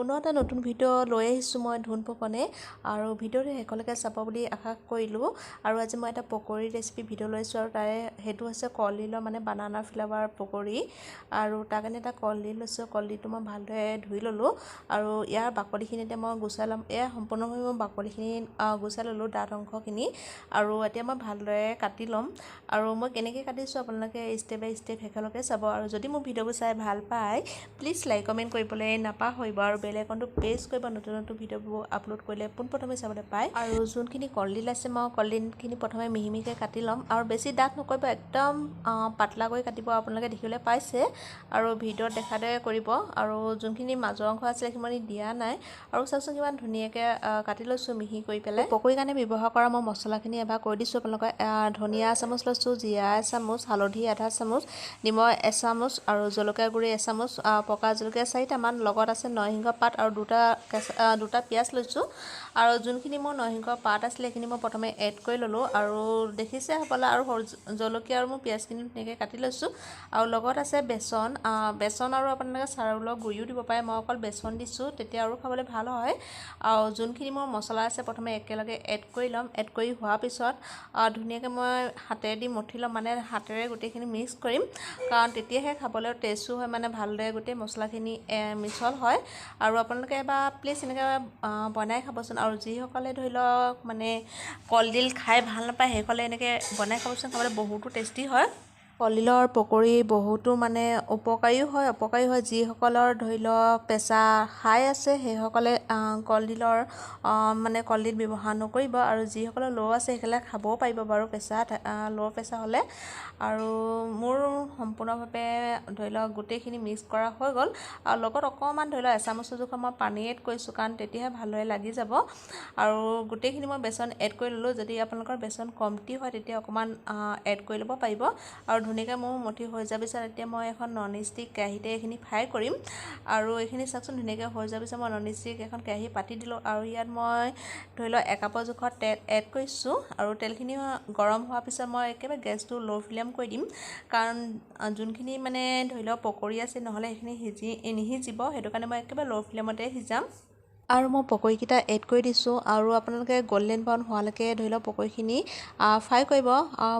পুনৰ এটা নতুন ভিডিঅ' লৈ আহিছোঁ মই ধুন ফুকনে আৰু ভিডিঅ'টো শেষলৈকে চাব বুলি আশা কৰিলোঁ। আৰু আজি মই এটা পকৰি ৰেচিপি ভিডিঅ' লৈছোঁ আৰু তাৰে সেইটো হৈছে কলডিলৰ মানে বানানা ফ্লেভাৰ পকৰি। আৰু তাৰ কাৰণে এটা কলডিল লৈছোঁ। কলডিলটো মই ভালদৰে ধুই ল'লোঁ আৰু ইয়াৰ বাকলিখিনি এতিয়া মই গুচাই ল'ম। এয়া সম্পূৰ্ণভাৱে মই বাকলিখিনি গুচাই ল'লোঁ, ডাঠ অংশখিনি। আৰু এতিয়া মই ভালদৰে কাটি ল'ম আৰু মই কেনেকৈ কাটিছোঁ আপোনালোকে ষ্টেপ বাই ষ্টেপ শেষলৈকে চাব। আৰু যদি মোৰ ভিডিঅ'বোৰ চাই ভাল পায় প্লিজ লাইক কমেণ্ট কৰিবলৈ নাপাহৰিব আৰু বেল আইকনটো প্ৰেছ কৰিব, নতুন নতুন ভিডিঅ'বোৰ আপলোড কৰিলে পোনপ্ৰথমে চাবলৈ পায়। আৰু যোনখিনি কলডিল আছে মই কলডিলখিনি প্ৰথমে মিহি মিহিকৈ কাটি ল'ম আৰু বেছি ডাঠ নকৰিব, একদম পাতলা কৰি কাটিব। আপোনালোকে দেখিবলৈ পাইছে আৰু ভিডিঅ'ত দেখা দৰে কৰিব। আৰু যোনখিনি মাজৰ অংশ আছিলে সেইখিনি দিয়া নাই। আৰু চাওকচোন কিমান ধুনীয়াকৈ কাটি লৈছোঁ মিহি কৰি পেলাই। পকৰিৰ কাৰণে ব্যৱহাৰ কৰা মই মছলাখিনি এবাৰ কৈ দিছোঁ আপোনালোকে। ধনিয়া এচামুচ লৈছোঁ, জিৰা এচামুচ, হালধি আধা চামুচ, নিমখ এচামুচ আৰু জলকীয়া গুড়ি এচামুচ, পকা জলকীয়া 4টামান, লগত আছে নৰসিংহ পাত আৰু দুটা পিঁয়াজ লৈছোঁ। আৰু যোনখিনি মোৰ নৰসিংহ পাত আছিলে সেইখিনি মই প্ৰথমে এড কৰি ল'লোঁ আৰু দেখিছে হ'বলা। আৰু জলকীয়া আৰু মোৰ পিঁয়াজখিনি ধুনীয়াকৈ কাটি লৈছোঁ। আৰু লগত আছে বেচন আৰু আপোনালোকে চাউলৰ গুড়িও দিব পাৰে। মই অকল বেচন দিছোঁ, তেতিয়া আৰু খাবলৈ ভাল হয়। আৰু যোনখিনি মোৰ মছলা আছে প্ৰথমে একেলগে এড কৰি ল'ম। এড কৰি হোৱাৰ পিছত ধুনীয়াকৈ মই হাতেৰে দি মঠি ল'ম, মানে হাতেৰে গোটেইখিনি মিক্স কৰিম, কাৰণ তেতিয়াহে খাবলৈ টেষ্টো হয়, মানে ভালদৰে গোটেই মছলাখিনি মিছল হয়। আৰু আপোনালোকে এবাৰ প্লিজ এনেকৈ বনাই খাবচোন। আৰু যিসকলে ধৰি লওক মানে কলডিল খাই ভাল নাপায় সেইসকলে এনেকৈ বনাই খাবচোন, খাবলৈ বহুতো টেষ্টি হয়। কলডিলৰ পকৰি বহুতো মানে উপকাৰীও হয় অপকাৰীও হয়। যিসকলৰ ধৰি লওক প্ৰেছাৰ হাই আছে সেইসকলে কলডিল ব্যৱহাৰ নকৰিব। আৰু যিসকলৰ ল' আছে সেইসকলে খাবও পাৰিব বাৰু ল' প্ৰেছাৰ হ'লে। আৰু মোৰ সম্পূৰ্ণভাৱে ধৰি লওক গোটেইখিনি মিক্স কৰা হৈ গ'ল। আৰু লগত অকণমান ধৰি লওক এচামুচৰ জোখৰ মই পানী এড কৰিছোঁ, কাৰণ তেতিয়াহে ভালদৰে লাগি যাব। আৰু গোটেইখিনি মই বেচন এড কৰি ল'লোঁ। যদি আপোনালোকৰ বেচন কমটি হয় তেতিয়া অকণমান এড কৰি ল'ব পাৰিব। আৰু ধুনীয়াকৈ মোৰ মঠি হৈ যোৱাৰ পিছত এতিয়া মই এখন নন ষ্টিক কেৰাহীতে এইখিনি ফ্ৰাই কৰিম। আৰু এইখিনি চাওকচোন ধুনীয়াকৈ হৈ যোৱাৰ পিছত মই নন ষ্টিক এখন কেৰাহী পাতি দিলোঁ। আৰু ইয়াত মই ধৰি লওক একাপৰ জোখত তেল এড কৰিছোঁ। আৰু তেলখিনি গৰম হোৱাৰ পিছত মই একেবাৰে গেছটো ল' ফ্লেম কৰি দিম, কাৰণ যোনখিনি মানে ধৰি লওক পকৰি আছে নহ'লে সেইখিনি নিসিজিব, সেইটো কাৰণে মই একেবাৰে ল' ফ্লেমতে সিজাম। আৰু মই পকৰিকেইটা এড কৰি দিছোঁ। আৰু আপোনালোকে গল্ডেন ব্ৰাউন হোৱালৈকে ধৰি লওক পকৰিখিনি ফ্ৰাই কৰিব।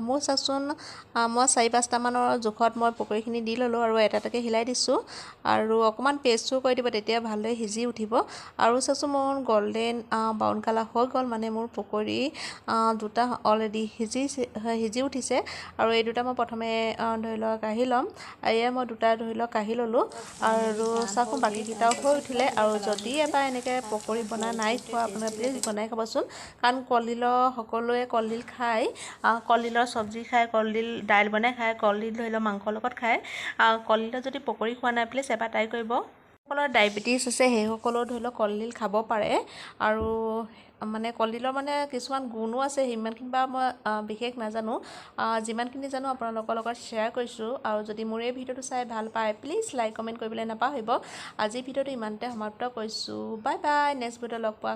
মোৰ চাওকচোন মই 4-5টামানৰ জোখত মই পকৰিখিনি দি ল'লোঁ আৰু এটা এটাকৈ হিলাই দিছোঁ। আৰু অকণমান পেষ্টটো কৰি দিব, তেতিয়া ভালদৰে সিজি উঠিব। আৰু চাওকচোন মোৰ গল্ডেন ব্ৰাউন কালাৰ হৈ গ'ল, মানে মোৰ পকৰি দুটা অলৰেডি সিজি উঠিছে। আৰু এই দুটা মই প্ৰথমে ধৰি লওক কাঢ়ি ল'ম। এয়া মই দুটা ধৰি লওক কাঢ়ি ল'লোঁ। আৰু চাওকচোন বাকীকেইটাও হৈ উঠিলে। আৰু যদি এবাৰ এনেকৈ পকৰি বনাই নাই খোৱা আপোনালোকে প্লিজ বনাই খাবচোন, কাৰণ সকলোৱে কলডিল খায়, কলডিলৰ চব্জি খায়, কলডিল দাইল বনাই খায়, কলডিল ধৰি লওক মাংসৰ লগত খায়। কলডিলৰ যদি পকৰি খোৱা নাই প্লিজ এবাৰ ট্ৰাই কৰিব। যিসকলৰ ডায়েবেটিছ আছে সেইসকলেও ধৰি লওক কলডিল খাব পাৰে। আৰু মানে কলডিলৰ মানে কিছুমান গুণো আছে, সিমানখিনি বাৰু মই বিশেষ নাজানো। যিমানখিনি জানো আপোনালোকৰ লগত শ্বেয়াৰ কৰিছোঁ। আৰু যদি মোৰ এই ভিডিঅ'টো চাই ভাল পায় প্লিজ লাইক কমেণ্ট কৰিবলৈ নাপাহৰিব। আজিৰ ভিডিঅ'টো ইমানতে সমাপ্ত কৰিছোঁ। বাই বাই, নেক্সট ভিডিঅ'ত লগ পোৱা